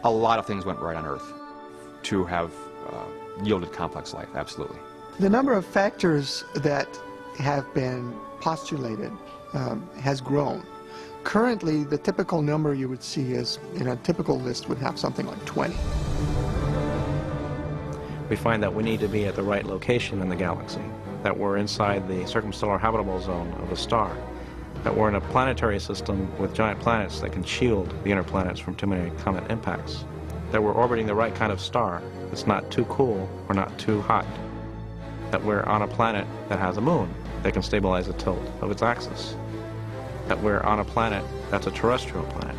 a lot of things went right on Earth to have yielded complex life, absolutely. The number of factors that have been postulated has grown. Currently, the typical number you would see is, in a typical list, would have something like 20. We find that we need to be at the right location in the galaxy, that we're inside the circumstellar habitable zone of a star, that we're in a planetary system with giant planets that can shield the inner planets from too many comet impacts, that we're orbiting the right kind of star that's not too cool or not too hot, that we're on a planet that has a moon that can stabilize the tilt of its axis, that we're on a planet that's a terrestrial planet,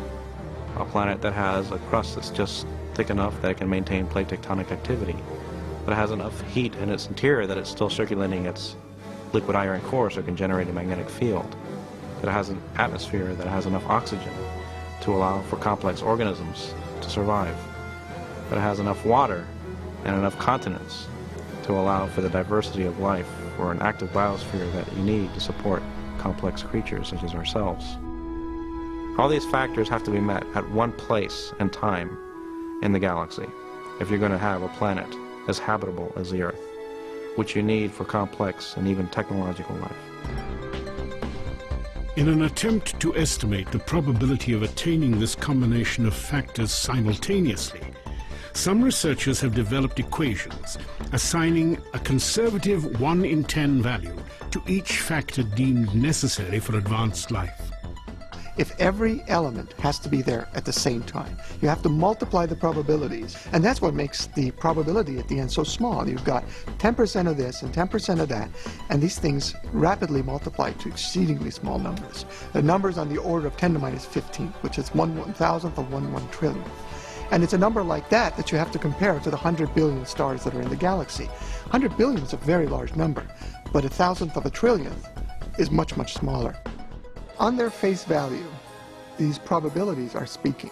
a planet that has a crust that's just thick enough that it can maintain plate tectonic activity, that has enough heat in its interior that it's still circulating its liquid iron core so it can generate a magnetic field, that it has an atmosphere that has enough oxygen to allow for complex organisms to survive, that it has enough water and enough continents to allow for the diversity of life or an active biosphere that you need to support complex creatures such as ourselves. All these factors have to be met at one place and time in the galaxy if you're going to have a planet as habitable as the Earth, which you need for complex and even technological life. In an attempt to estimate the probability of attaining this combination of factors simultaneously, some researchers have developed equations assigning a conservative 1 in 10 value to each factor deemed necessary for advanced life. If every element has to be there at the same time, you have to multiply the probabilities, and that's what makes the probability at the end so small. You've got 10% of this and 10% of that, and these things rapidly multiply to exceedingly small numbers. The numbers on the order of 10 to minus 15, which is 1/1000th of 1 trillion. And it's a number like that that you have to compare to the 100 billion stars that are in the galaxy. 100 billion is a very large number, but 1,000th of a trillionth is much, much smaller. On their face value, these probabilities are speaking.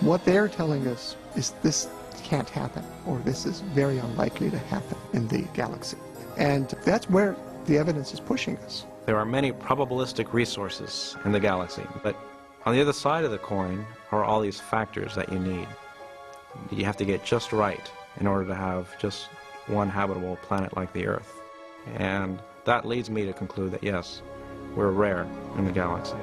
What they're telling us is this can't happen, or this is very unlikely to happen in the galaxy. And that's where the evidence is pushing us. There are many probabilistic resources in the galaxy, but on the other side of the coin are all these factors that you need. You have to get just right in order to have just one habitable planet like the Earth. And that leads me to conclude that yes, we're rare in the galaxy.